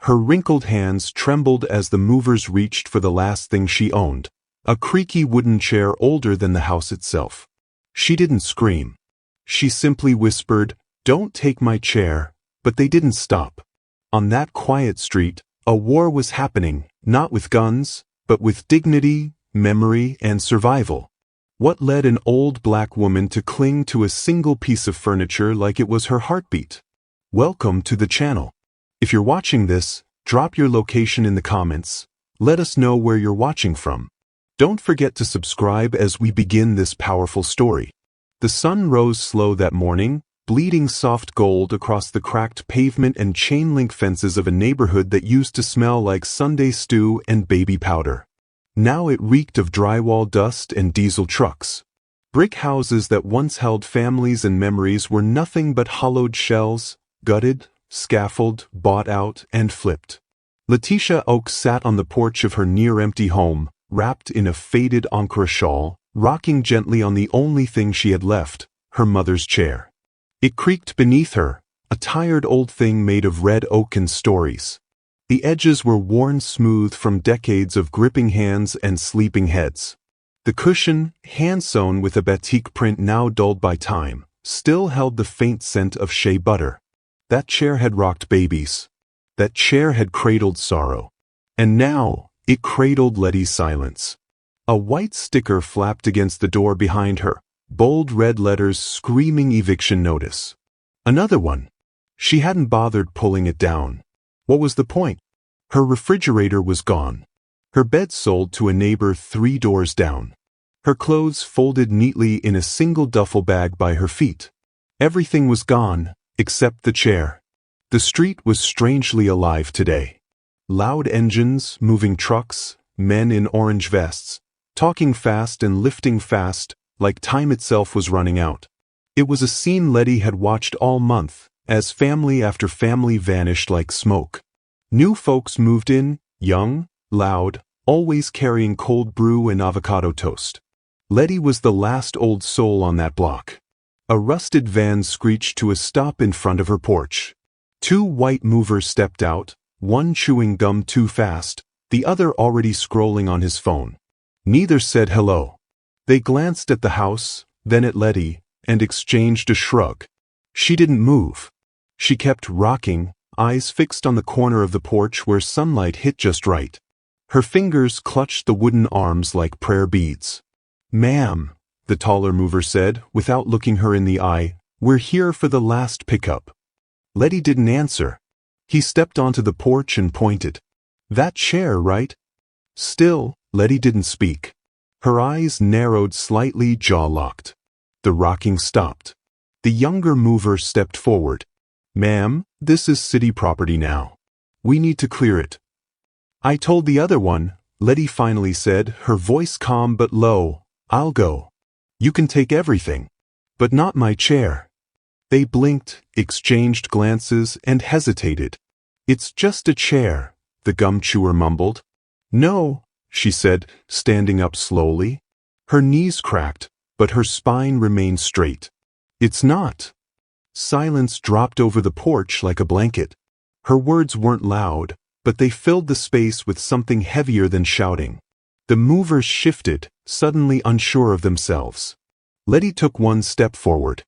Her wrinkled hands trembled as the movers reached for the last thing she owned, a creaky wooden chair older than the house itself. She didn't scream. She simply whispered, "Don't take my chair," but they didn't stop. On that quiet street, a war was happening, not with guns, but with dignity, memory, and survival. What led an old black woman to cling to a single piece of furniture like it was her heartbeat? Welcome to the channel. If you're watching this, drop your location in the comments. Let us know where you're watching from. Don't forget to subscribe as we begin this powerful story. The sun rose slow that morning, bleeding soft gold across the cracked pavement and chain-link fences of a neighborhood that used to smell like Sunday stew and baby powder. Now it reeked of drywall dust and diesel trucks. Brick houses that once held families and memories were nothing but hollowed shells, gutted, scaffolded, bought out, and flipped. Letitia Oakes sat on the porch of her near-empty home, wrapped in a faded Ankara shawl, rocking gently on the only thing she had left, her mother's chair. It creaked beneath her, a tired old thing made of red oak and stories. The edges were worn smooth from decades of gripping hands and sleeping heads. The cushion, hand-sewn with a batik print now dulled by time, still held the faint scent of shea butter. That chair had rocked babies. That chair had cradled sorrow. And now, it cradled Letty's silence. A white sticker flapped against the door behind her, bold red letters screaming eviction notice. Another one. She hadn't bothered pulling it down. What was the point? Her refrigerator was gone. Her bed sold to a neighbor 3 doors down. Her clothes folded neatly in a single duffel bag by her feet. Everything was gone, except the chair. The street was strangely alive today. Loud engines, moving trucks, men in orange vests, talking fast and lifting fast, like time itself was running out. It was a scene Letty had watched all month, as family after family vanished like smoke. New folks moved in, young, loud, always carrying cold brew and avocado toast. Letty was the last old soul on that block. A rusted van screeched to a stop in front of her porch. 2 white movers stepped out, one chewing gum too fast, the other already scrolling on his phone. Neither said hello. They glanced at the house, then at Letty, and exchanged a shrug. She didn't move. She kept rocking, eyes fixed on the corner of the porch where sunlight hit just right. Her fingers clutched the wooden arms like prayer beads. "Ma'am," the taller mover said, without looking her in the eye, "we're here for the last pickup." Letty didn't answer. He stepped onto the porch and pointed. "That chair, right?" Still, Letty didn't speak. Her eyes narrowed slightly, jaw-locked. The rocking stopped. The younger mover stepped forward. "Ma'am, this is city property now. We need to clear it." "I told the other one," Letty finally said, her voice calm but low, "I'll go. You can take everything. But not my chair." They blinked, exchanged glances, and hesitated. "It's just a chair," the gum chewer mumbled. "No," she said, standing up slowly. Her knees cracked, but her spine remained straight. "It's not." Silence dropped over the porch like a blanket. Her words weren't loud, but they filled the space with something heavier than shouting. The movers shifted, suddenly unsure of themselves. Letty took one step forward.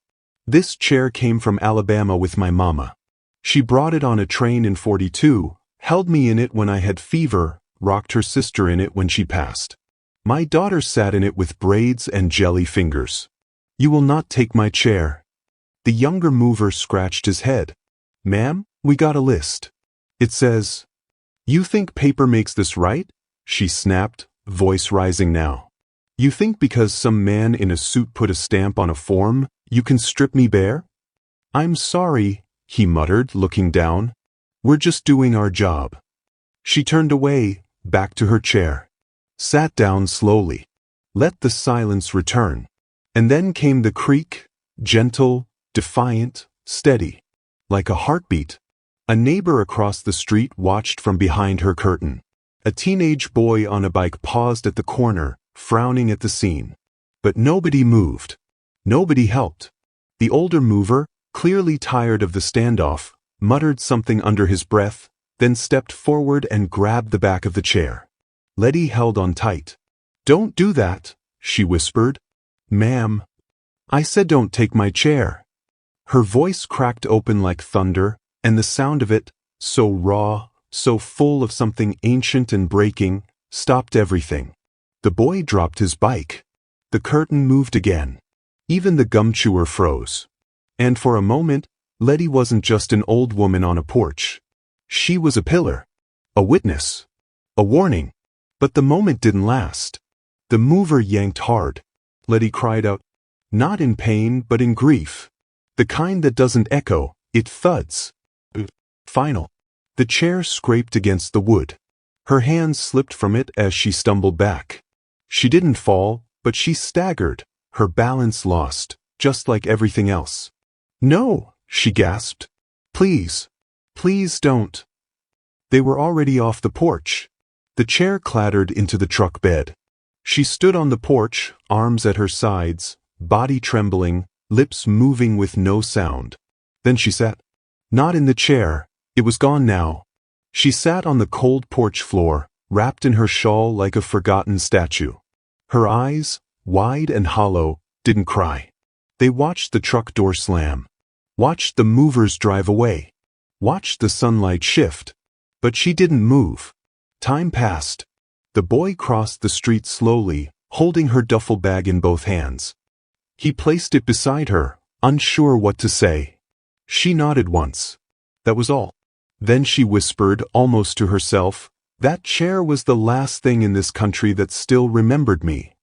"This chair came from Alabama with my mama. She brought it on a train in '42, held me in it when I had fever, rocked her sister in it when she passed. My daughter sat in it with braids and jelly fingers. You will not take my chair." The younger mover scratched his head. "Ma'am, we got a list. It says—" "You think paper makes this right?" she snapped, voice rising now. "You think because some man in a suit put a stamp on a form, you can strip me bare?" "I'm sorry," he muttered, looking down. "We're just doing our job." She turned away, back to her chair. Sat down slowly. Let the silence return. And then came the creak, gentle, defiant, steady. Like a heartbeat. A neighbor across the street watched from behind her curtain. A teenage boy on a bike paused at the corner, frowning at the scene. But nobody moved. Nobody helped. The older mover, clearly tired of the standoff, muttered something under his breath, then stepped forward and grabbed the back of the chair. Letty held on tight. "Don't do that," she whispered. "Ma'am, I said don't take my chair." Her voice cracked open like thunder, and the sound of it, so raw, so full of something ancient and breaking, stopped everything. The boy dropped his bike. The curtain moved again. Even the gum chewer froze. And for a moment, Letty wasn't just an old woman on a porch. She was a pillar, a witness, a warning. But the moment didn't last. The mover yanked hard. Letty cried out, not in pain but in grief. The kind that doesn't echo, it thuds. Final. The chair scraped against the wood. Her hands slipped from it as she stumbled back. She didn't fall, but she staggered, her balance lost, just like everything else. "No," she gasped. "Please, please don't." They were already off the porch. The chair clattered into the truck bed. She stood on the porch, arms at her sides, body trembling, lips moving with no sound. Then she sat. Not in the chair. It was gone now. She sat on the cold porch floor, wrapped in her shawl like a forgotten statue. Her eyes, wide and hollow, didn't cry. They watched the truck door slam. Watched the movers drive away. Watched the sunlight shift. But she didn't move. Time passed. The boy crossed the street slowly, holding her duffel bag in both hands. He placed it beside her, unsure what to say. She nodded once. That was all. Then she whispered, almost to herself, "That chair was the last thing in this country that still remembered me."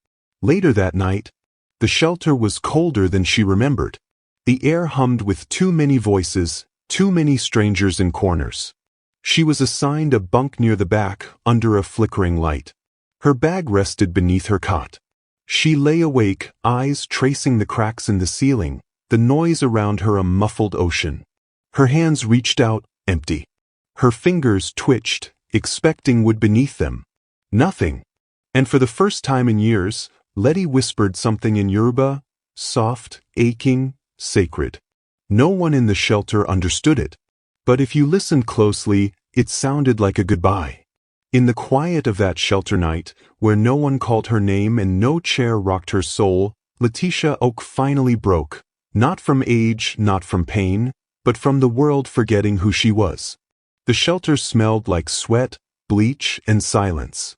Later that night, the shelter was colder than she remembered. The air hummed with too many voices, too many strangers in corners. She was assigned a bunk near the back, under a flickering light. Her bag rested beneath her cot. She lay awake, eyes tracing the cracks in the ceiling, the noise around her a muffled ocean. Her hands reached out, empty. Her fingers twitched, expecting wood beneath them. Nothing. And for the first time in years, Letty whispered something in Yoruba, soft, aching, sacred. No one in the shelter understood it. But if you listened closely, it sounded like a goodbye. In the quiet of that shelter night, where no one called her name and no chair rocked her soul, Letitia Oak finally broke, not from age, not from pain, but from the world forgetting who she was. The shelter smelled like sweat, bleach, and silence.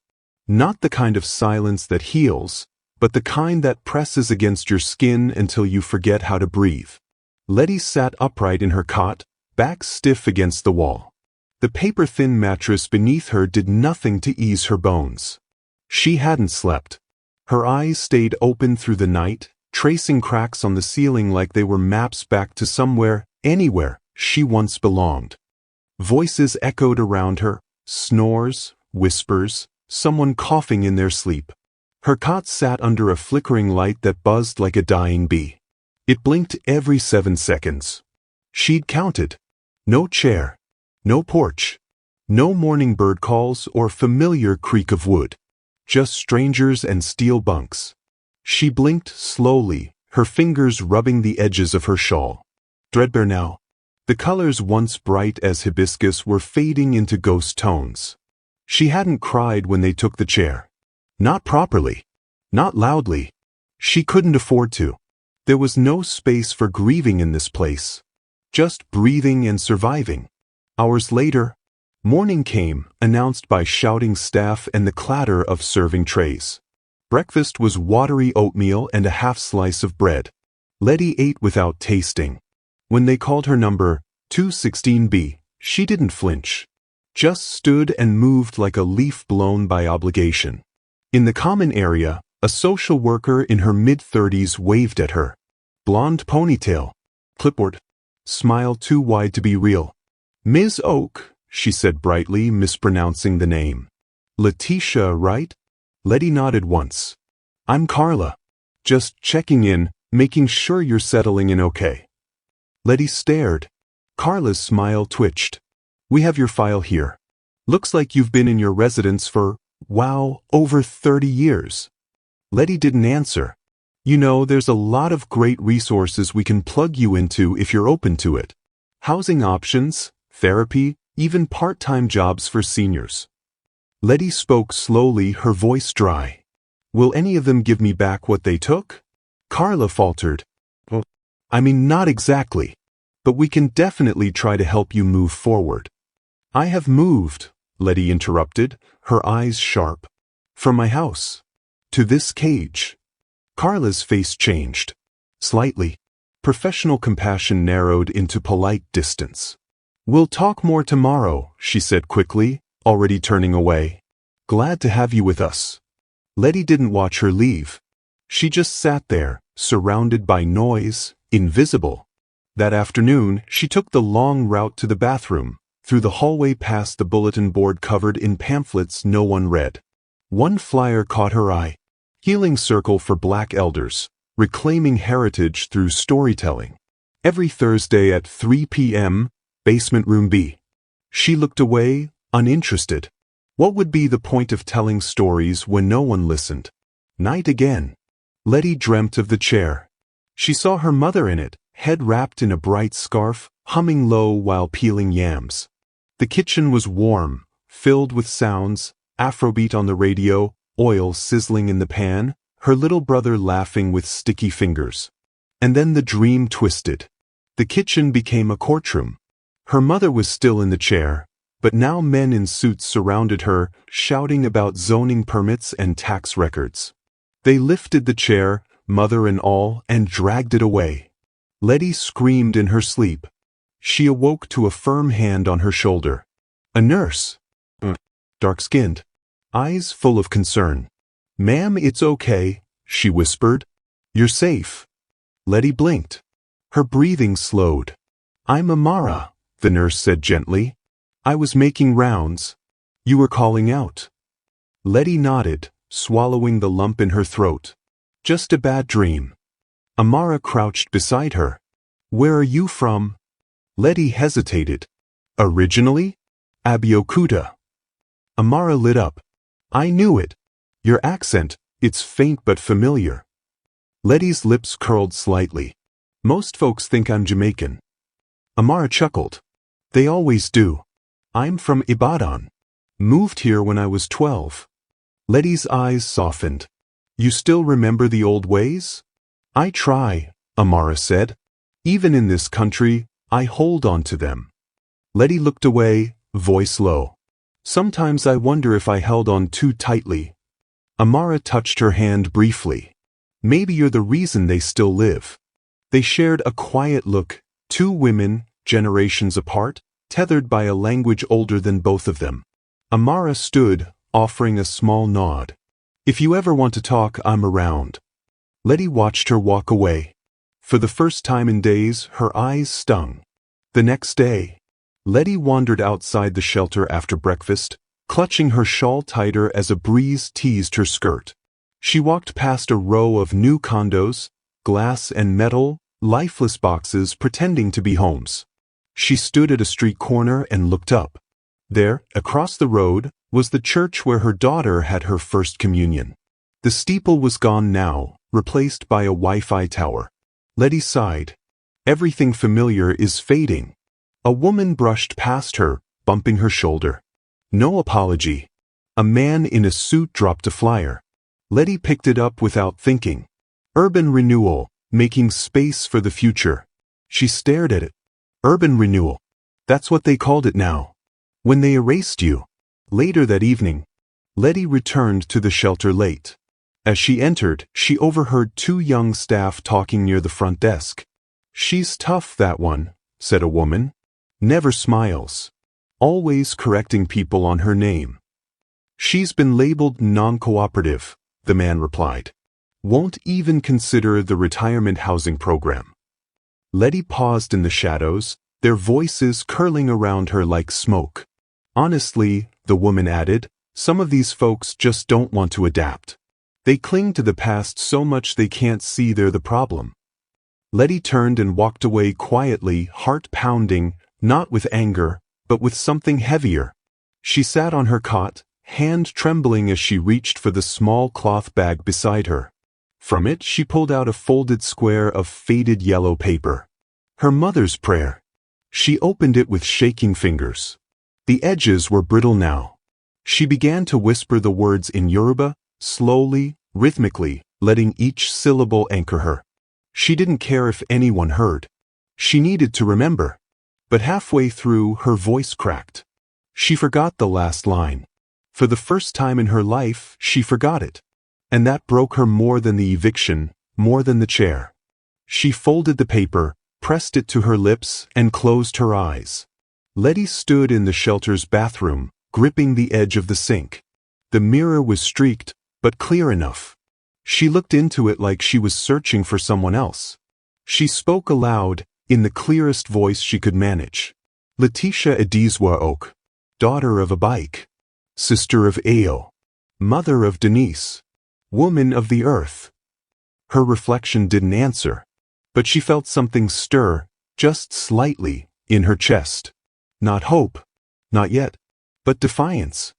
Not the kind of silence that heals, but the kind that presses against your skin until you forget how to breathe. Letty sat upright in her cot, back stiff against the wall. The paper-thin mattress beneath her did nothing to ease her bones. She hadn't slept. Her eyes stayed open through the night, tracing cracks on the ceiling like they were maps back to somewhere, anywhere, she once belonged. Voices echoed around her, snores, whispers, someone coughing in their sleep. Her cot sat under a flickering light that buzzed like a dying bee. It blinked every 7 seconds. She'd counted. No chair. No porch. No morning bird calls or familiar creak of wood. Just strangers and steel bunks. She blinked slowly, her fingers rubbing the edges of her shawl. Threadbare now. The colors once bright as hibiscus were fading into ghost tones. She hadn't cried when they took the chair. Not properly. Not loudly. She couldn't afford to. There was no space for grieving in this place. Just breathing and surviving. Hours later, morning came, announced by shouting staff and the clatter of serving trays. Breakfast was watery oatmeal and a half slice of bread. Letty ate without tasting. When they called her number 216B, she didn't flinch. Just stood and moved like a leaf blown by obligation. In the common area, a social worker in her mid-30s waved at her. Blonde ponytail. Clipboard. Smile too wide to be real. "Ms. Oak," she said brightly, mispronouncing the name. "Letitia, right?" Letty nodded once. "I'm Carla. Just checking in, making sure you're settling in okay." Letty stared. Carla's smile twitched. "We have your file here. Looks like you've been in your residence for, wow, over 30 years. Letty didn't answer. "You know, there's a lot of great resources we can plug you into if you're open to it. Housing options, therapy, even part-time jobs for seniors. Letty spoke slowly, her voice dry. Will any of them give me back what they took? Carla faltered. Well, I mean, not exactly. But we can definitely try to help you move forward. I have moved, Letty interrupted, her eyes sharp. From my house to this cage. Carla's face changed. Slightly. Professional compassion narrowed into polite distance. We'll talk more tomorrow, she said quickly, already turning away. Glad to have you with us. Letty didn't watch her leave. She just sat there, surrounded by noise, invisible. That afternoon, she took the long route to the bathroom, through the hallway past the bulletin board covered in pamphlets no one read. One flyer caught her eye. Healing Circle for Black Elders, reclaiming heritage through storytelling. Every Thursday at 3 p.m., Basement Room B. She looked away, uninterested. What would be the point of telling stories when no one listened? Night again. Letty dreamt of the chair. She saw her mother in it, head wrapped in a bright scarf, humming low while peeling yams. The kitchen was warm, filled with sounds, Afrobeat on the radio, oil sizzling in the pan, her little brother laughing with sticky fingers. And then the dream twisted. The kitchen became a courtroom. Her mother was still in the chair, but now men in suits surrounded her, shouting about zoning permits and tax records. They lifted the chair, mother and all, and dragged it away. Letty screamed in her sleep. She awoke to a firm hand on her shoulder. A nurse. Dark-skinned. Eyes full of concern. Ma'am, it's okay, she whispered. You're safe. Letty blinked. Her breathing slowed. I'm Amara, the nurse said gently. I was making rounds. You were calling out. Letty nodded, swallowing the lump in her throat. Just a bad dream. Amara crouched beside her. Where are you from? Letty hesitated. Originally? Abeokuta. Amara lit up. I knew it. Your accent, it's faint but familiar. Letty's lips curled slightly. Most folks think I'm Jamaican. Amara chuckled. They always do. I'm from Ibadan. Moved here when I was 12. Letty's eyes softened. You still remember the old ways? I try, Amara said. Even in this country, I hold on to them. Letty looked away, voice low. Sometimes I wonder if I held on too tightly. Amara touched her hand briefly. Maybe you're the reason they still live. They shared a quiet look, two women, generations apart, tethered by a language older than both of them. Amara stood, offering a small nod. If you ever want to talk, I'm around. Letty watched her walk away. For the first time in days, her eyes stung. The next day, Letty wandered outside the shelter after breakfast, clutching her shawl tighter as a breeze teased her skirt. She walked past a row of new condos, glass and metal, lifeless boxes pretending to be homes. She stood at a street corner and looked up. There, across the road, was the church where her daughter had her first communion. The steeple was gone now, replaced by a Wi-Fi tower. Letty sighed. Everything familiar is fading. A woman brushed past her, bumping her shoulder. No apology. A man in a suit dropped a flyer. Letty picked it up without thinking. Urban renewal, making space for the future. She stared at it. Urban renewal. That's what they called it now. When they erased you. Later that evening, Letty returned to the shelter late. As she entered, she overheard two young staff talking near the front desk. She's tough, that one, said a woman. Never smiles. Always correcting people on her name. She's been labeled non-cooperative, the man replied. Won't even consider the retirement housing program. Letty paused in the shadows, their voices curling around her like smoke. Honestly, the woman added, some of these folks just don't want to adapt. They cling to the past so much they can't see they're the problem. Letty turned and walked away quietly, heart pounding, not with anger, but with something heavier. She sat on her cot, hand trembling as she reached for the small cloth bag beside her. From it she pulled out a folded square of faded yellow paper. Her mother's prayer. She opened it with shaking fingers. The edges were brittle now. She began to whisper the words in Yoruba, slowly, rhythmically, letting each syllable anchor her. She didn't care if anyone heard. She needed to remember. But halfway through, her voice cracked. She forgot the last line. For the first time in her life, she forgot it. And that broke her more than the eviction, more than the chair. She folded the paper, pressed it to her lips, and closed her eyes. Letty stood in the shelter's bathroom, gripping the edge of the sink. The mirror was streaked, but clear enough. She looked into it like she was searching for someone else. She spoke aloud, in the clearest voice she could manage. Letitia Edizwa Oak, daughter of a bike, sister of Ao, mother of Denise, woman of the earth. Her reflection didn't answer, but she felt something stir, just slightly, in her chest. Not hope, not yet, but defiance.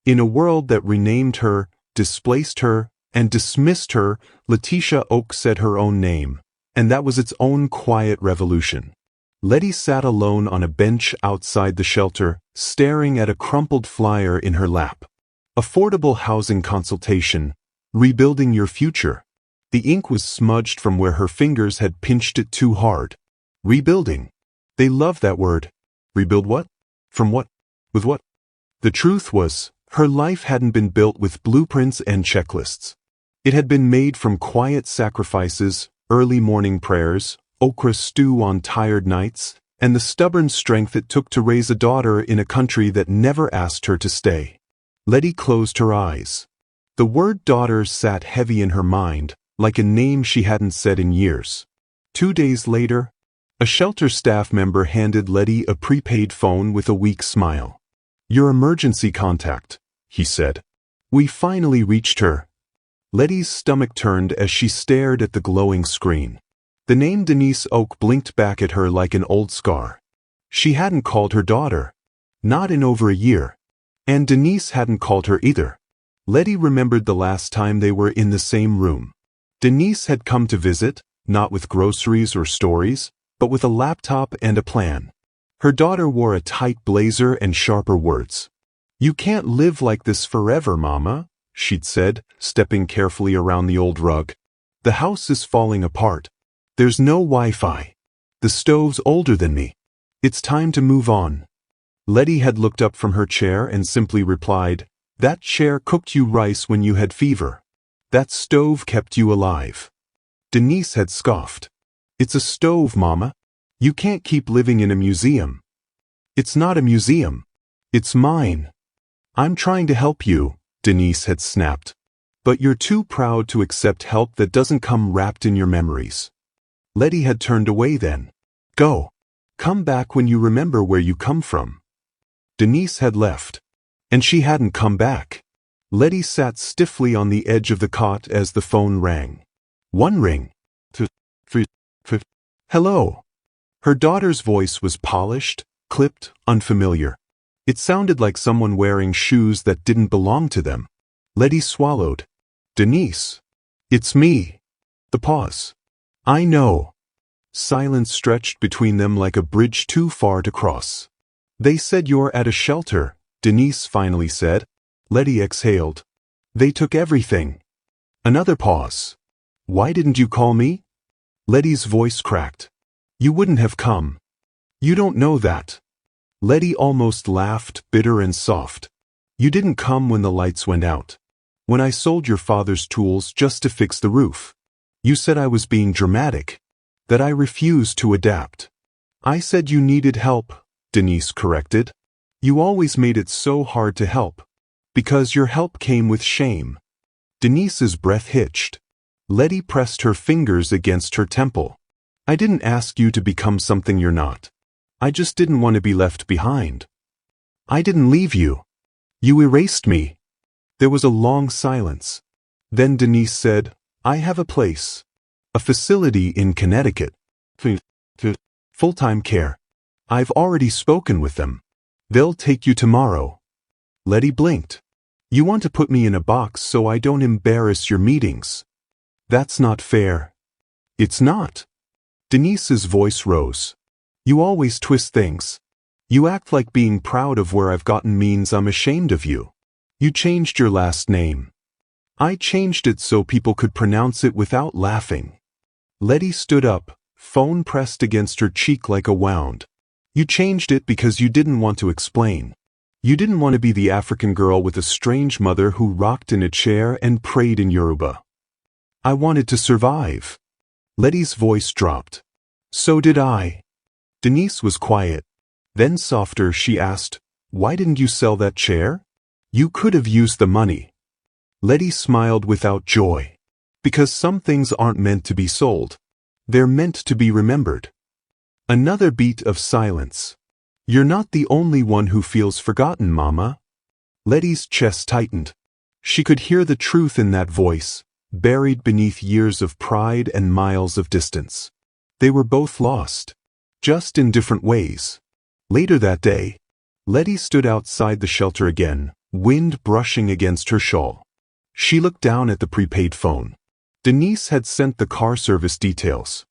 In a world that renamed her, displaced her, and dismissed her, Letitia Oak said her own name, and that was its own quiet revolution. Letty sat alone on a bench outside the shelter, staring at a crumpled flyer in her lap. Affordable housing consultation, rebuilding your future. The ink was smudged from where her fingers had pinched it too hard. Rebuilding. They loved that word. Rebuild what? From what? With what? The truth was, her life hadn't been built with blueprints and checklists. It had been made from quiet sacrifices, early morning prayers, okra stew on tired nights, and the stubborn strength it took to raise a daughter in a country that never asked her to stay. Letty closed her eyes. The word daughter sat heavy in her mind, like a name she hadn't said in years. 2 days later, a shelter staff member handed Letty a prepaid phone with a weak smile. "Your emergency contact," he said. "We finally reached her." Letty's stomach turned as she stared at the glowing screen. The name Denise Oak blinked back at her like an old scar. She hadn't called her daughter. Not in over a year. And Denise hadn't called her either. Letty remembered the last time they were in the same room. Denise had come to visit, not with groceries or stories, but with a laptop and a plan. Her daughter wore a tight blazer and sharper words. "You can't live like this forever, Mama," she'd said, stepping carefully around the old rug. "The house is falling apart. There's no Wi-Fi. The stove's older than me. It's time to move on." Letty had looked up from her chair and simply replied, "That chair cooked you rice when you had fever. That stove kept you alive." Denise had scoffed. "It's a stove, Mama. You can't keep living in a museum." "It's not a museum. It's mine." "I'm trying to help you," Denise had snapped. "But you're too proud to accept help that doesn't come wrapped in your memories." Letty had turned away then. "Go. Come back when you remember where you come from." Denise had left. And she hadn't come back. Letty sat stiffly on the edge of the cot as the phone rang. One ring. Hello. Her daughter's voice was polished, clipped, unfamiliar. It sounded like someone wearing shoes that didn't belong to them. Letty swallowed. "Denise. It's me." The pause. "I know." Silence stretched between them like a bridge too far to cross. "They said you're at a shelter," Denise finally said. Letty exhaled. "They took everything." Another pause. "Why didn't you call me?" Letty's voice cracked. "You wouldn't have come. You don't know that." Letty almost laughed, bitter and soft. "You didn't come when the lights went out. When I sold your father's tools just to fix the roof. You said I was being dramatic. That I refused to adapt." "I said you needed help," Denise corrected. "You always made it so hard to help. Because your help came with shame." Denise's breath hitched. Letty pressed her fingers against her temple. "I didn't ask you to become something you're not. I just didn't want to be left behind. I didn't leave you. You erased me." There was a long silence. Then Denise said, "I have a place. A facility in Connecticut. Full-time care. I've already spoken with them. They'll take you tomorrow." Letty blinked. "You want to put me in a box so I don't embarrass your meetings. That's not fair." "It's not." Denise's voice rose. "You always twist things. You act like being proud of where I've gotten means I'm ashamed of you. You changed your last name. I changed it so people could pronounce it without laughing. Letty stood up, phone pressed against her cheek like a wound. You changed it because you didn't want to explain. You didn't want to be the African girl with a strange mother who rocked in a chair and prayed in Yoruba. I wanted to survive. Letty's voice dropped. So did I. Denise was quiet. Then softer she asked, why didn't you sell that chair? You could have used the money. Letty smiled without joy. Because some things aren't meant to be sold. They're meant to be remembered. Another beat of silence. You're not the only one who feels forgotten, Mama. Letty's chest tightened. She could hear the truth in that voice, buried beneath years of pride and miles of distance. They were both lost, just in different ways. Later that day, Letty stood outside the shelter again, wind brushing against her shawl. She looked down at the prepaid phone. Denise had sent the car service details.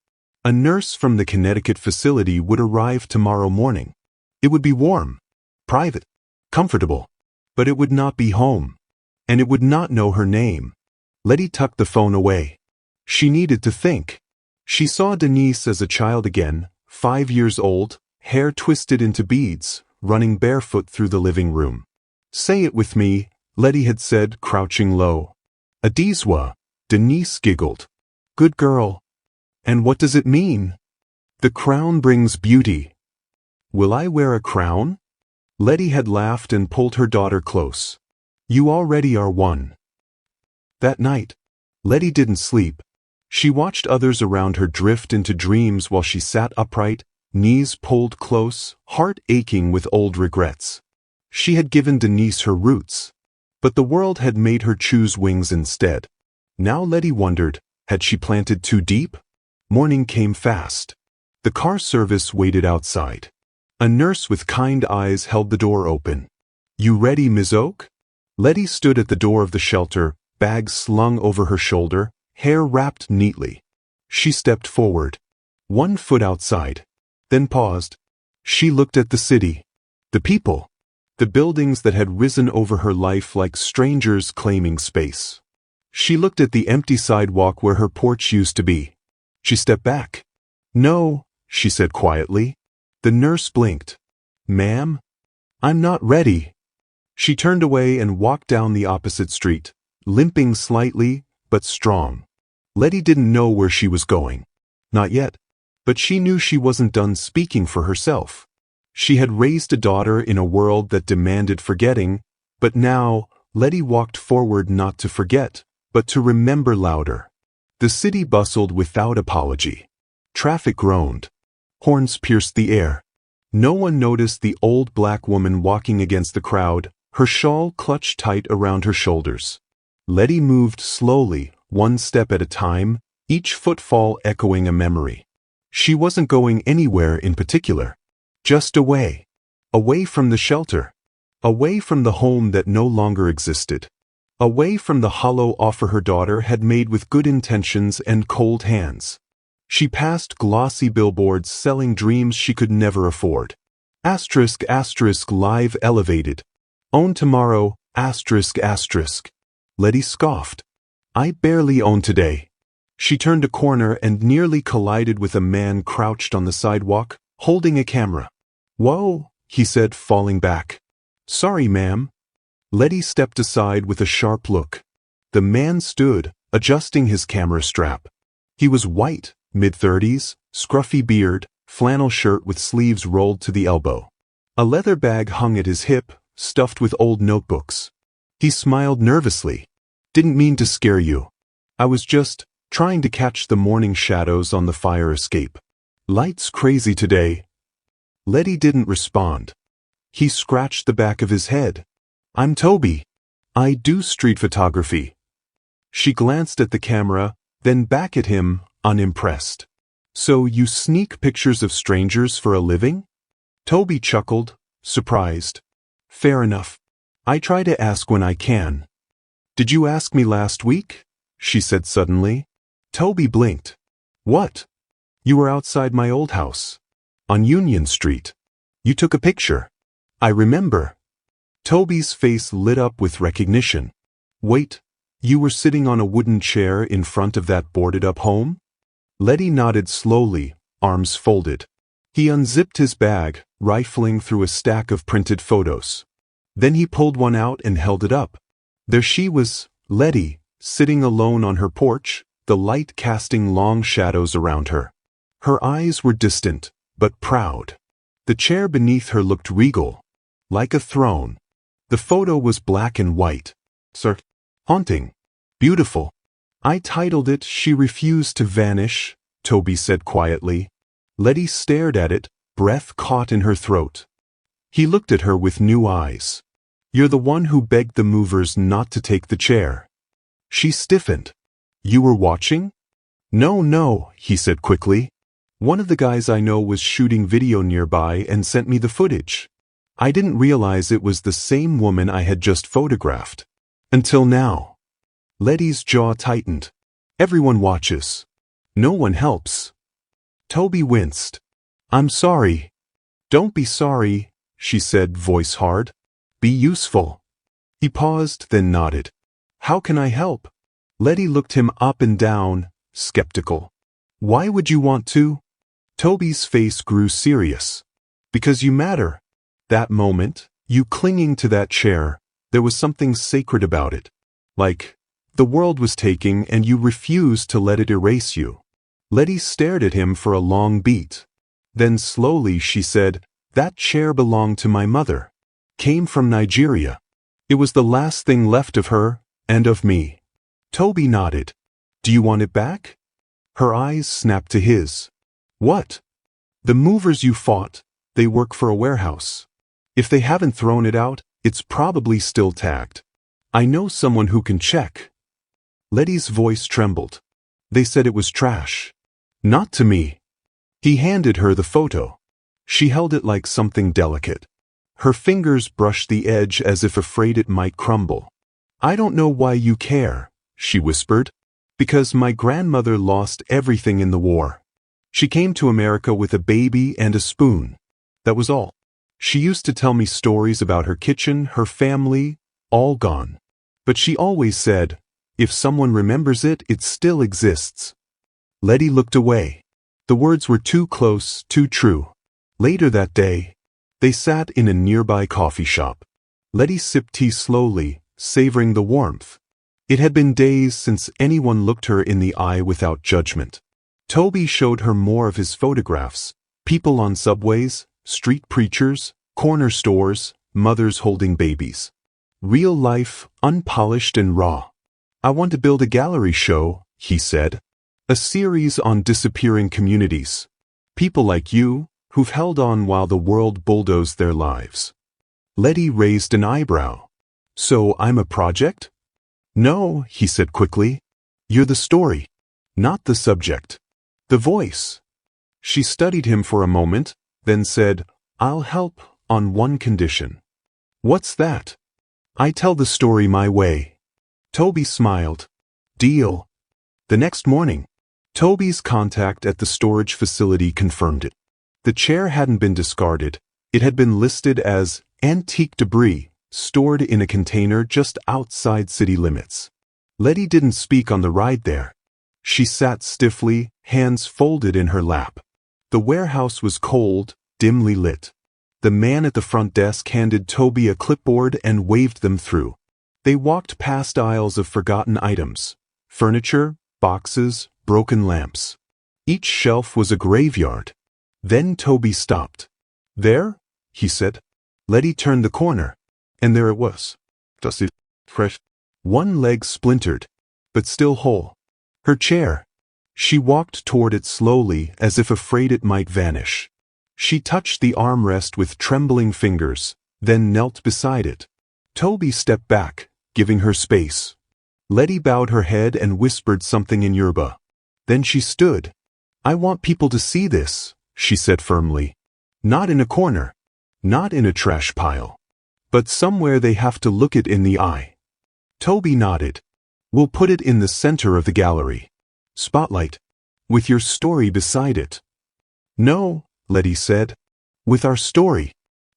A nurse from the Connecticut facility would arrive tomorrow morning. It would be warm, private, comfortable, but it would not be home, and it would not know her name. Letty tucked the phone away. She needed to think. She saw Denise as a child again, 5 years old, hair twisted into beads, running barefoot through the living room. Say it with me, Letty had said, crouching low. Adizwa, Denise giggled. Good girl. And what does it mean? The crown brings beauty. Will I wear a crown? Letty had laughed and pulled her daughter close. You already are one. That night, Letty didn't sleep. She watched others around her drift into dreams while she sat upright, knees pulled close, heart aching with old regrets. She had given Denise her roots, but the world had made her choose wings instead. Now Letty wondered, had she planted too deep? Morning came fast. The car service waited outside. A nurse with kind eyes held the door open. You ready, Ms. Oak? Letty stood at the door of the shelter, bag slung over her shoulder, hair wrapped neatly. She stepped forward, 1 foot outside, then paused. She looked at the city, the people, the buildings that had risen over her life like strangers claiming space. She looked at the empty sidewalk where her porch used to be. She stepped back. No, she said quietly. The nurse blinked. Ma'am? I'm not ready. She turned away and walked down the opposite street, limping slightly, but strong. Letty didn't know where she was going. Not yet. But she knew she wasn't done speaking for herself. She had raised a daughter in a world that demanded forgetting, but now, Letty walked forward not to forget, but to remember louder. The city bustled without apology. Traffic groaned. Horns pierced the air. No one noticed the old black woman walking against the crowd, her shawl clutched tight around her shoulders. Letty moved slowly, 1 step at a time, each footfall echoing a memory. She wasn't going anywhere in particular. Just away. Away from the shelter. Away from the home that no longer existed. Away from the hollow offer her daughter had made with good intentions and cold hands. She passed glossy billboards selling dreams she could never afford. Asterisk asterisk live elevated. Own tomorrow, asterisk asterisk. Letty scoffed. I barely own today. She turned a corner and nearly collided with a man crouched on the sidewalk, holding a camera. Whoa, he said, falling back. Sorry, ma'am. Letty stepped aside with a sharp look. The man stood, adjusting his camera strap. He was white, mid-30s, scruffy beard, flannel shirt with sleeves rolled to the elbow. A leather bag hung at his hip, stuffed with old notebooks. He smiled nervously. Didn't mean to scare you. I was just trying to catch the morning shadows on the fire escape. Light's crazy today. Letty didn't respond. He scratched the back of his head. I'm Toby. I do street photography. She glanced at the camera, then back at him, unimpressed. So you sneak pictures of strangers for a living? Toby chuckled, surprised. Fair enough. I try to ask when I can. Did you ask me last week? She said suddenly. Toby blinked. What? You were outside my old house. On Union Street. You took a picture. I remember. Toby's face lit up with recognition. Wait, you were sitting on a wooden chair in front of that boarded-up home? Letty nodded slowly, arms folded. He unzipped his bag, rifling through a stack of printed photos. Then he pulled one out and held it up. There she was, Letty, sitting alone on her porch, the light casting long shadows around her. Her eyes were distant, but proud. The chair beneath her looked regal, like a throne. The photo was black and white. Sir, haunting. Beautiful. I titled it She Refused to Vanish, Toby said quietly. Letty stared at it, breath caught in her throat. He looked at her with new eyes. You're the one who begged the movers not to take the chair. She stiffened. You were watching? No, he said quickly. One of the guys I know was shooting video nearby and sent me the footage. I didn't realize it was the same woman I had just photographed. Until now. Letty's jaw tightened. Everyone watches. No one helps. Toby winced. I'm sorry. Don't be sorry, she said, voice hard. Be useful. He paused, then nodded. How can I help? Letty looked him up and down, skeptical. Why would you want to? Toby's face grew serious. Because you matter. That moment, you clinging to that chair, there was something sacred about it. Like, the world was taking and you refused to let it erase you. Letty stared at him for a long beat. Then slowly she said, that chair belonged to my mother. Came from Nigeria. It was the last thing left of her, and of me. Toby nodded. Do you want it back? Her eyes snapped to his. What? The movers you fought, they work for a warehouse. If they haven't thrown it out, it's probably still tagged. I know someone who can check. Letty's voice trembled. They said it was trash. Not to me. He handed her the photo. She held it like something delicate. Her fingers brushed the edge as if afraid it might crumble. I don't know why you care, she whispered. Because my grandmother lost everything in the war. She came to America with a baby and a spoon. That was all. She used to tell me stories about her kitchen, her family, all gone. But she always said, if someone remembers it, it still exists. Letty looked away. The words were too close, too true. Later that day, they sat in a nearby coffee shop. Letty sipped tea slowly, savoring the warmth. It had been days since anyone looked her in the eye without judgment. Toby showed her more of his photographs. People on subways, street preachers, corner stores, mothers holding babies. Real life, unpolished and raw. I want to build a gallery show, he said. A series on disappearing communities. People like you, who've held on while the world bulldozed their lives. Letty raised an eyebrow. So I'm a project? No, he said quickly. You're the story, not the subject. The voice. She studied him for a moment, then said, I'll help on one condition. What's that? I tell the story my way. Toby smiled. Deal. The next morning, Toby's contact at the storage facility confirmed it. The chair hadn't been discarded. It had been listed as antique debris, stored in a container just outside city limits. Letty didn't speak on the ride there. She sat stiffly, hands folded in her lap. The warehouse was cold, dimly lit. The man at the front desk handed Toby a clipboard and waved them through. They walked past aisles of forgotten items. Furniture, boxes, broken lamps. Each shelf was a graveyard. Then Toby stopped. There? He said. Letty turned the corner. And there it was. Dusty, fresh. One leg splintered, but still whole. Her chair. She walked toward it slowly, as if afraid it might vanish. She touched the armrest with trembling fingers, then knelt beside it. Toby stepped back, giving her space. Letty bowed her head and whispered something in Yoruba. Then she stood. I want people to see this, she said firmly. Not in a corner. Not in a trash pile. But somewhere they have to look it in the eye. Toby nodded. We'll put it in the center of the gallery. Spotlight. With your story beside it. No, Letty said. with our story,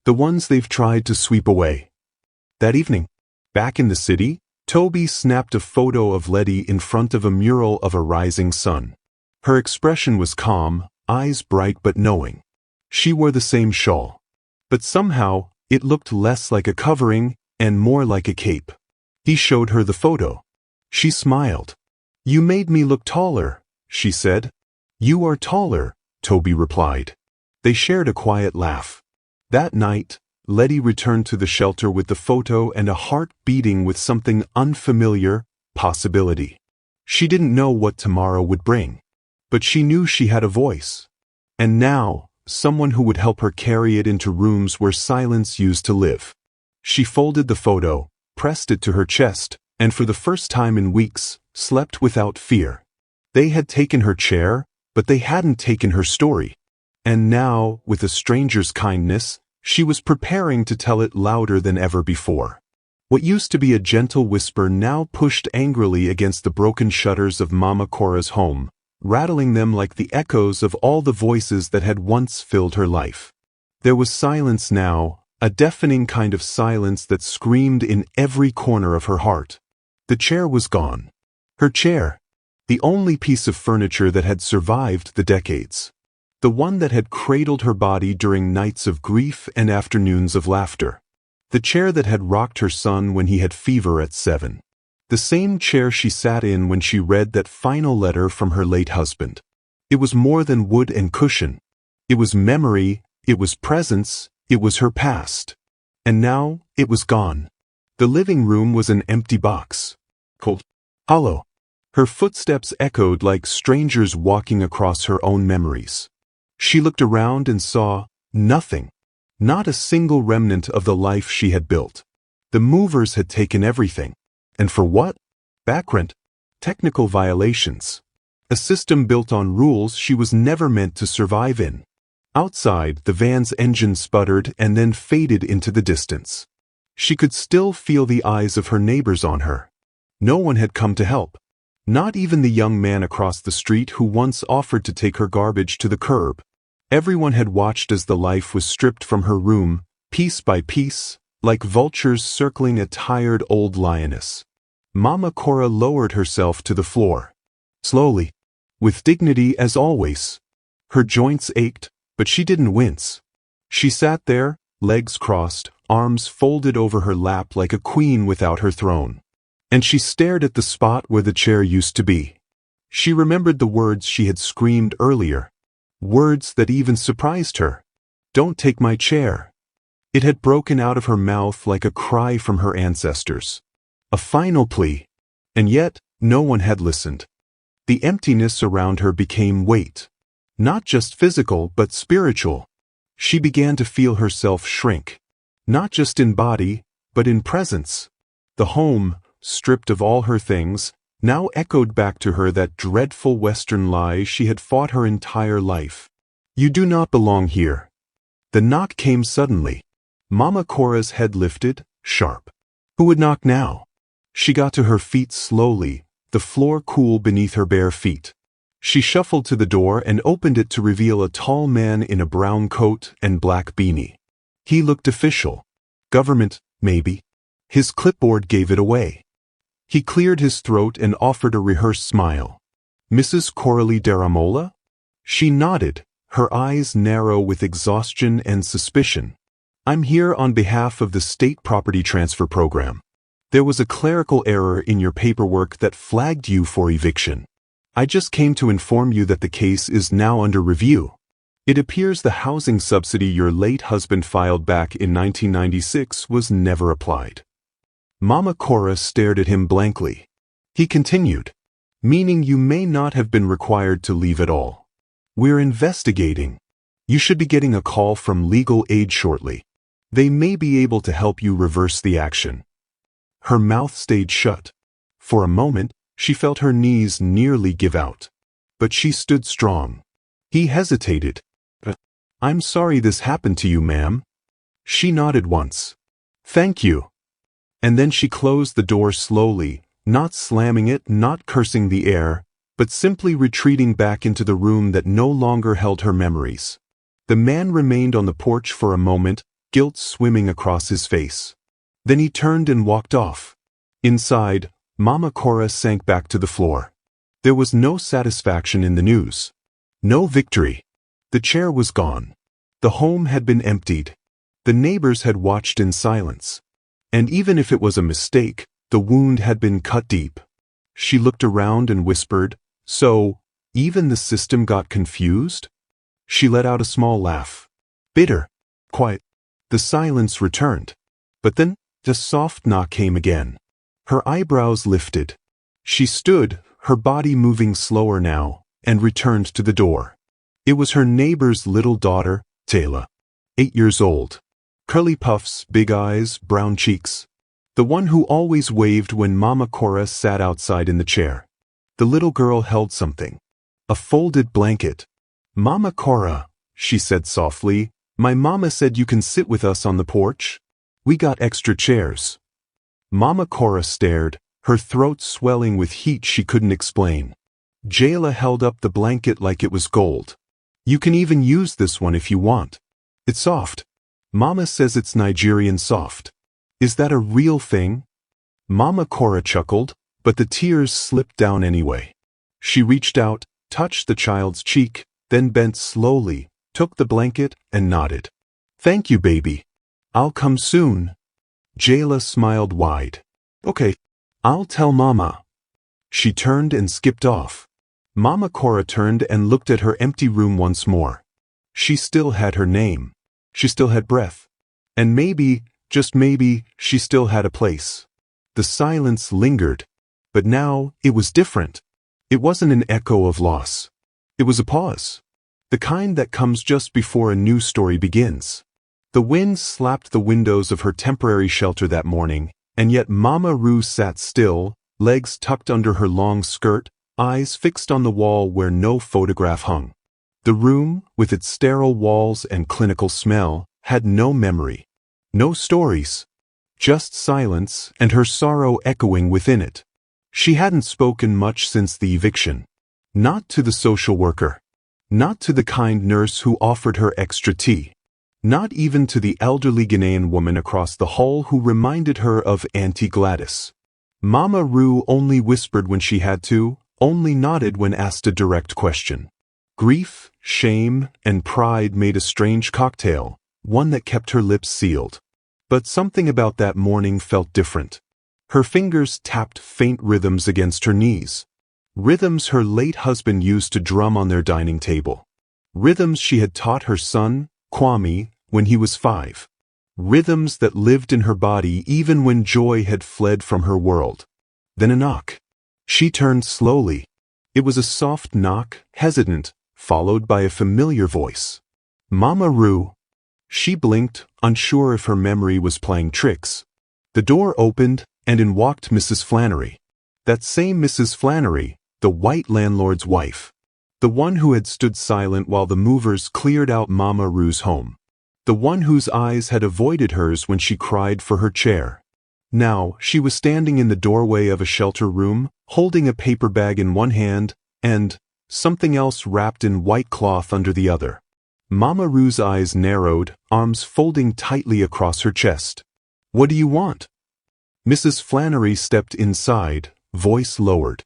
the ones they've tried to sweep away. That evening, back in the city, Toby snapped a photo of Letty in front of a mural of a rising sun. Her expression was calm, eyes bright but knowing. She wore the same shawl. But somehow, it looked less like a covering and more like a cape. He showed her the photo. She smiled. "You made me look taller," she said. "You are taller," Toby replied. They shared a quiet laugh. That night, Letty returned to the shelter with the photo and a heart beating with something unfamiliar, possibility. She didn't know what tomorrow would bring, but she knew she had a voice. And now, someone who would help her carry it into rooms where silence used to live. She folded the photo, pressed it to her chest, and for the first time in weeks, slept without fear. They had taken her chair, but they hadn't taken her story. And now, with a stranger's kindness, she was preparing to tell it louder than ever before. What used to be a gentle whisper now pushed angrily against the broken shutters of Mama Cora's home, rattling them like the echoes of all the voices that had once filled her life. There was silence now, a deafening kind of silence that screamed in every corner of her heart. The chair was gone. Her chair, the only piece of furniture that had survived the decades. The one that had cradled her body during nights of grief and afternoons of laughter. The chair that had rocked her son when he had fever at 7. The same chair she sat in when she read that final letter from her late husband. It was more than wood and cushion. It was memory, it was presence, it was her past. And now, it was gone. The living room was an empty box. Cold. Hollow. Her footsteps echoed like strangers walking across her own memories. She looked around and saw nothing. Not a single remnant of the life she had built. The movers had taken everything. And for what? Backrent. Technical violations. A system built on rules she was never meant to survive in. Outside, the van's engine sputtered and then faded into the distance. She could still feel the eyes of her neighbors on her. No one had come to help. Not even the young man across the street who once offered to take her garbage to the curb. Everyone had watched as the life was stripped from her room, piece by piece, like vultures circling a tired old lioness. Mama Cora lowered herself to the floor. Slowly. With dignity as always. Her joints ached, but she didn't wince. She sat there, legs crossed, arms folded over her lap like a queen without her throne. And she stared at the spot where the chair used to be. She remembered the words she had screamed earlier. Words that even surprised her. "Don't take my chair." It had broken out of her mouth like a cry from her ancestors. A final plea. And yet, no one had listened. The emptiness around her became weight. Not just physical, but spiritual. She began to feel herself shrink. Not just in body, but in presence. The home, stripped of all her things, now echoed back to her that dreadful Western lie she had fought her entire life. "You do not belong here." The knock came suddenly. Mama Cora's head lifted, sharp. Who would knock now? She got to her feet slowly, the floor cool beneath her bare feet. She shuffled to the door and opened it to reveal a tall man in a brown coat and black beanie. He looked official. Government, maybe. His clipboard gave it away. He cleared his throat and offered a rehearsed smile. "Mrs. Coralie Daramola?" She nodded, her eyes narrow with exhaustion and suspicion. "I'm here on behalf of the State Property Transfer Program. There was a clerical error in your paperwork that flagged you for eviction. I just came to inform you that the case is now under review. It appears the housing subsidy your late husband filed back in 1996 was never applied." Mama Cora stared at him blankly. He continued, "Meaning you may not have been required to leave at all. We're investigating. You should be getting a call from legal aid shortly. They may be able to help you reverse the action." Her mouth stayed shut. For a moment, she felt her knees nearly give out. But she stood strong. He hesitated. "I'm sorry this happened to you, ma'am." She nodded once. "Thank you." And then she closed the door slowly, not slamming it, not cursing the air, but simply retreating back into the room that no longer held her memories. The man remained on the porch for a moment, guilt swimming across his face. Then he turned and walked off. Inside, Mama Cora sank back to the floor. There was no satisfaction in the news. No victory. The chair was gone. The home had been emptied. The neighbors had watched in silence. And even if it was a mistake, the wound had been cut deep. She looked around and whispered, "So, even the system got confused?" She let out a small laugh. Bitter. Quiet. The silence returned. But then, the soft knock came again. Her eyebrows lifted. She stood, her body moving slower now, and returned to the door. It was her neighbor's little daughter, Taylor. 8 years old. Curly puffs, big eyes, brown cheeks. The one who always waved when Mama Cora sat outside in the chair. The little girl held something. A folded blanket. "Mama Cora," she said softly, "my mama said you can sit with us on the porch. We got extra chairs." Mama Cora stared, her throat swelling with heat she couldn't explain. Jayla held up the blanket like it was gold. "You can even use this one if you want. It's soft. Mama says it's Nigerian soft. Is that a real thing?" Mama Cora chuckled, but the tears slipped down anyway. She reached out, touched the child's cheek, then bent slowly, took the blanket, and nodded. "Thank you, baby. I'll come soon." Jayla smiled wide. "Okay, I'll tell Mama." She turned and skipped off. Mama Cora turned and looked at her empty room once more. She still had her name. She still had breath. And maybe, just maybe, she still had a place. The silence lingered. But now, it was different. It wasn't an echo of loss. It was a pause. The kind that comes just before a new story begins. The wind slapped the windows of her temporary shelter that morning, and yet Mama Rue sat still, legs tucked under her long skirt, eyes fixed on the wall where no photograph hung. The room, with its sterile walls and clinical smell, had no memory. No stories. Just silence and her sorrow echoing within it. She hadn't spoken much since the eviction. Not to the social worker. Not to the kind nurse who offered her extra tea. Not even to the elderly Ghanaian woman across the hall who reminded her of Auntie Gladys. Mama Rue only whispered when she had to, only nodded when asked a direct question. Grief, shame, and pride made a strange cocktail, one that kept her lips sealed. But something about that morning felt different. Her fingers tapped faint rhythms against her knees. Rhythms her late husband used to drum on their dining table. Rhythms she had taught her son, Kwame, when he was 5. Rhythms that lived in her body even when joy had fled from her world. Then a knock. She turned slowly. It was a soft knock, hesitant, followed by a familiar voice. "Mama Rue." She blinked, unsure if her memory was playing tricks. The door opened, and in walked Mrs. Flannery. That same Mrs. Flannery, the white landlord's wife. The one who had stood silent while the movers cleared out Mama Rue's home. The one whose eyes had avoided hers when she cried for her chair. Now, she was standing in the doorway of a shelter room, holding a paper bag in one hand, and something else wrapped in white cloth under the other. Mama Rue's eyes narrowed, arms folding tightly across her chest. "What do you want?" Mrs. Flannery stepped inside, voice lowered.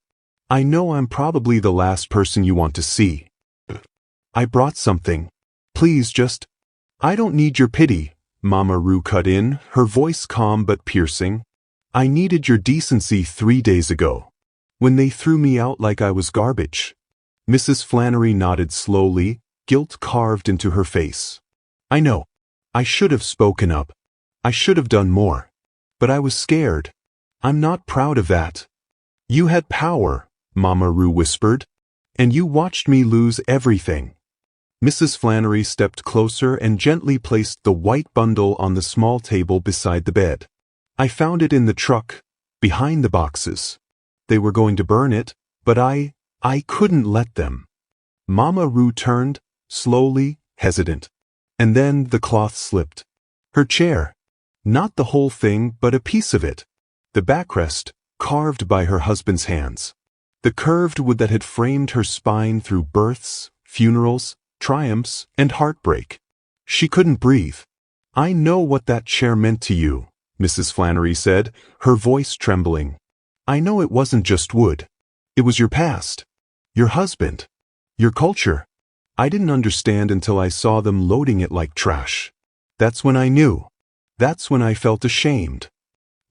"I know I'm probably the last person you want to see. I brought something. Please just—" "I don't need your pity," Mama Rue cut in, her voice calm but piercing. "I needed your decency 3 days ago. When they threw me out like I was garbage." Mrs. Flannery nodded slowly, guilt carved into her face. "I know. I should have spoken up. I should have done more. But I was scared. I'm not proud of that." "You had power," Mama Rue whispered, "and you watched me lose everything." Mrs. Flannery stepped closer and gently placed the white bundle on the small table beside the bed. "I found it in the truck, behind the boxes. They were going to burn it, but I couldn't let them." Mama Rue turned, slowly, hesitant. And then the cloth slipped. Her chair. Not the whole thing, but a piece of it. The backrest, carved by her husband's hands. The curved wood that had framed her spine through births, funerals, triumphs, and heartbreak. She couldn't breathe. "I know what that chair meant to you," Mrs. Flannery said, her voice trembling. "I know it wasn't just wood. It was your past. Your husband. Your culture. I didn't understand until I saw them loading it like trash. That's when I knew. That's when I felt ashamed."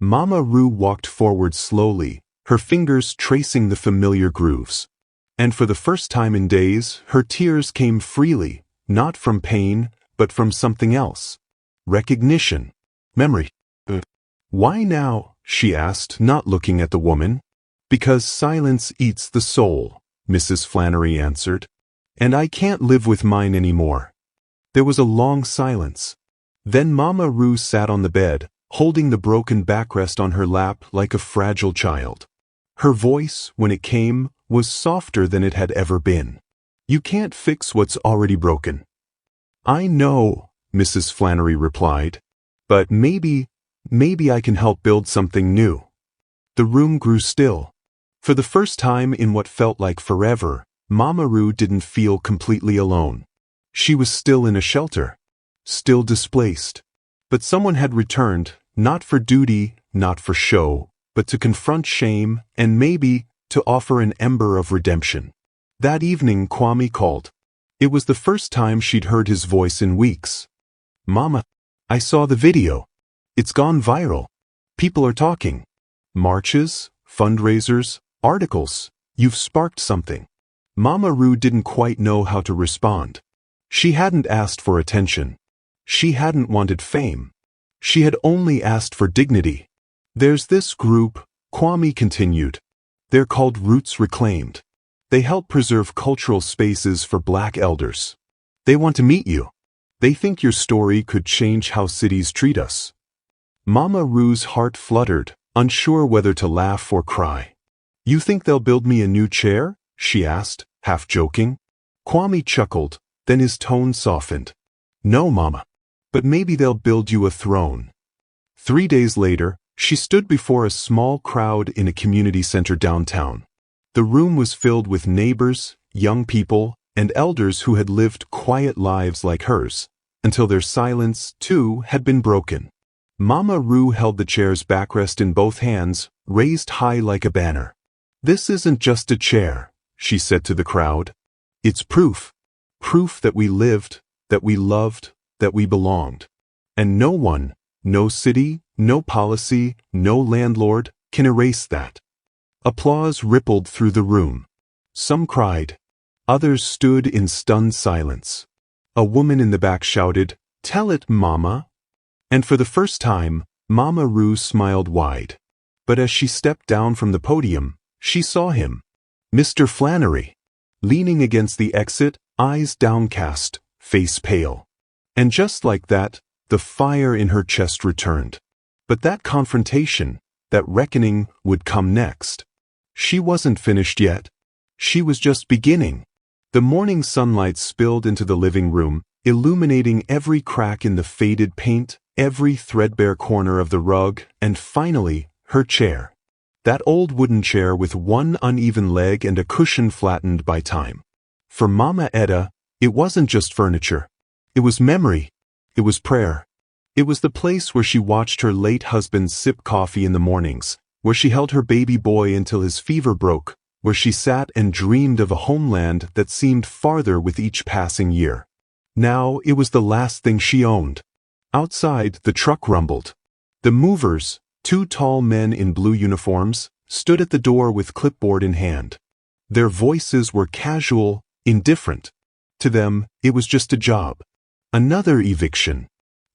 Mama Roo walked forward slowly, her fingers tracing the familiar grooves. And for the first time in days, her tears came freely, not from pain, but from something else. Recognition. Memory. "Why now?" she asked, not looking at the woman. "Because silence eats the soul," Mrs. Flannery answered. "And I can't live with mine anymore." There was a long silence. Then Mama Roo sat on the bed, holding the broken backrest on her lap like a fragile child. Her voice, when it came, was softer than it had ever been. "You can't fix what's already broken." "I know," Mrs. Flannery replied. "But maybe I can help build something new." The room grew still. For the first time in what felt like forever, Mama Roo didn't feel completely alone. She was still in a shelter. Still displaced. But someone had returned, not for duty, not for show, but to confront shame and maybe to offer an ember of redemption. That evening Kwame called. It was the first time she'd heard his voice in weeks. "Mama, I saw the video. It's gone viral. People are talking. Marches, fundraisers, articles. You've sparked something." Mama Roo didn't quite know how to respond. She hadn't asked for attention. She hadn't wanted fame. She had only asked for dignity. "There's this group," Kwame continued. "They're called Roots Reclaimed. They help preserve cultural spaces for Black elders. They want to meet you. They think your story could change how cities treat us." Mama Roo's heart fluttered, unsure whether to laugh or cry. "You think they'll build me a new chair?" she asked, half joking. Kwame chuckled, then his tone softened. "No, Mama. But maybe they'll build you a throne." 3 days later, she stood before a small crowd in a community center downtown. The room was filled with neighbors, young people, and elders who had lived quiet lives like hers, until their silence, too, had been broken. Mama Roo held the chair's backrest in both hands, raised high like a banner. "This isn't just a chair," she said to the crowd. "It's proof. Proof that we lived, that we loved, that we belonged. And no one, no city, no policy, no landlord, can erase that." Applause rippled through the room. Some cried. Others stood in stunned silence. A woman in the back shouted, "Tell it, Mama." And for the first time, Mama Roo smiled wide. But as she stepped down from the podium, she saw him. Mr. Flannery. Leaning against the exit, eyes downcast, face pale. And just like that, the fire in her chest returned. But that confrontation, that reckoning, would come next. She wasn't finished yet. She was just beginning. The morning sunlight spilled into the living room, illuminating every crack in the faded paint, every threadbare corner of the rug, and finally, her chair. That old wooden chair with one uneven leg and a cushion flattened by time. For Mama Etta, it wasn't just furniture. It was memory. It was prayer. It was the place where she watched her late husband sip coffee in the mornings, where she held her baby boy until his fever broke, where she sat and dreamed of a homeland that seemed farther with each passing year. Now it was the last thing she owned. Outside, the truck rumbled. The movers, 2 tall men in blue uniforms, stood at the door with clipboard in hand. Their voices were casual, indifferent. To them, it was just a job. Another eviction.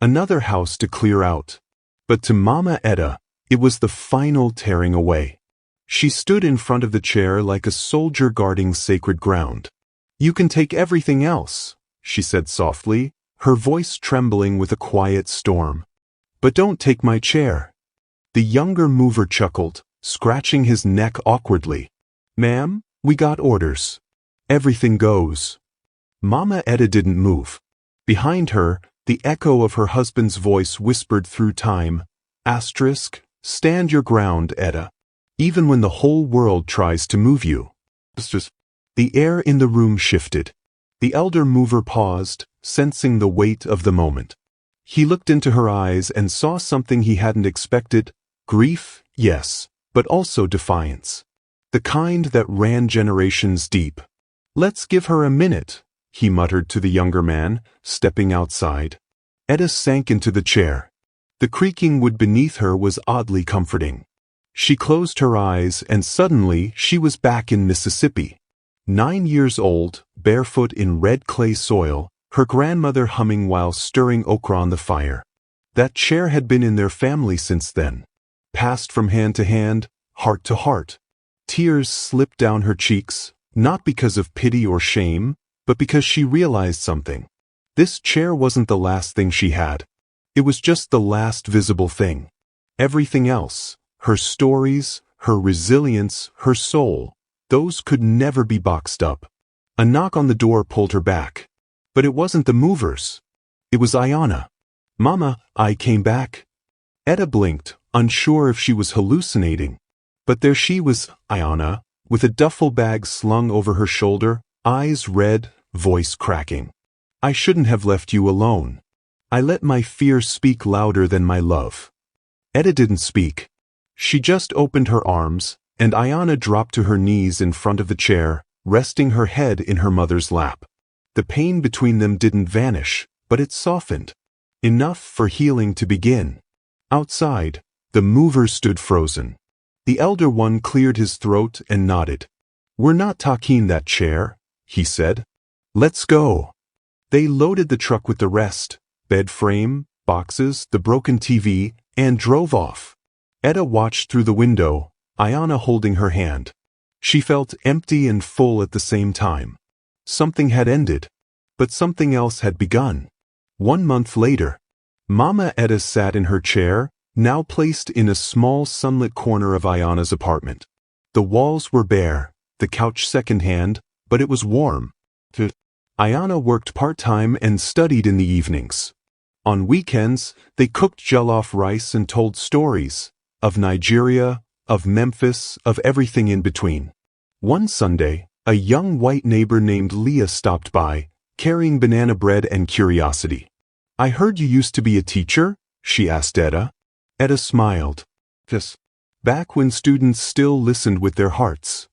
Another house to clear out. But to Mama Etta, it was the final tearing away. She stood in front of the chair like a soldier guarding sacred ground. "You can take everything else," she said softly, her voice trembling with a quiet storm. "But don't take my chair." The younger mover chuckled, scratching his neck awkwardly. "Ma'am, we got orders. Everything goes." Mama Etta didn't move. Behind her, the echo of her husband's voice whispered through time, "Stand your ground, Etta. Even when the whole world tries to move you." The air in the room shifted. The elder mover paused, sensing the weight of the moment. He looked into her eyes and saw something he hadn't expected. Grief, yes, but also defiance. The kind that ran generations deep. "Let's give her a minute," he muttered to the younger man, stepping outside. Etta sank into the chair. The creaking wood beneath her was oddly comforting. She closed her eyes and suddenly she was back in Mississippi. 9 years old, barefoot in red clay soil, her grandmother humming while stirring okra on the fire. That chair had been in their family since then. Passed from hand to hand, heart to heart. Tears slipped down her cheeks, not because of pity or shame, but because she realized something. This chair wasn't the last thing she had. It was just the last visible thing. Everything else, her stories, her resilience, her soul, those could never be boxed up. A knock on the door pulled her back. But it wasn't the movers. It was Ayanna. "Mama, I came back." Etta blinked, unsure if she was hallucinating. But there she was, Ayanna, with a duffel bag slung over her shoulder, eyes red, voice cracking. "I shouldn't have left you alone. I let my fear speak louder than my love." Etta didn't speak. She just opened her arms, and Ayanna dropped to her knees in front of the chair, resting her head in her mother's lap. The pain between them didn't vanish, but it softened. Enough for healing to begin. Outside, the movers stood frozen. The elder one cleared his throat and nodded. "We're not taking that chair," he said. "Let's go." They loaded the truck with the rest, bed frame, boxes, the broken TV, and drove off. Etta watched through the window, Ayanna holding her hand. She felt empty and full at the same time. Something had ended, but something else had begun. 1 month later, Mama Etta sat in her chair, now placed in a small sunlit corner of Ayanna's apartment. The walls were bare, the couch secondhand, but it was warm. Ayanna worked part-time and studied in the evenings. On weekends, they cooked jollof rice and told stories, of Nigeria, of Memphis, of everything in between. One Sunday, a young white neighbor named Leah stopped by, carrying banana bread and curiosity. "I heard you used to be a teacher?" she asked Etta. Etta smiled. "Yes. Back when students still listened with their hearts."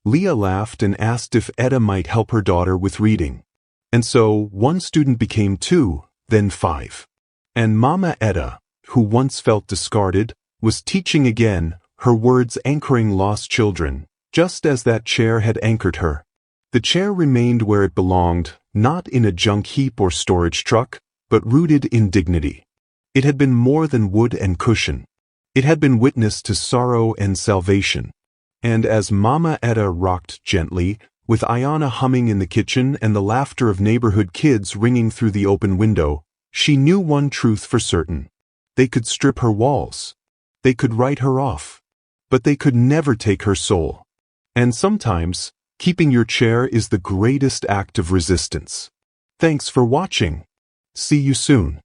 Leah laughed and asked if Etta might help her daughter with reading. And so, 1 student became 2, then 5. And Mama Etta, who once felt discarded, was teaching again, her words anchoring lost children, just as that chair had anchored her. The chair remained where it belonged, not in a junk heap or storage truck, but rooted in dignity. It had been more than wood and cushion. It had been witness to sorrow and salvation. And as Mama Etta rocked gently, with Ayanna humming in the kitchen and the laughter of neighborhood kids ringing through the open window, she knew one truth for certain. They could strip her walls. They could write her off. But they could never take her soul. And sometimes, keeping your chair is the greatest act of resistance. Thanks for watching. See you soon.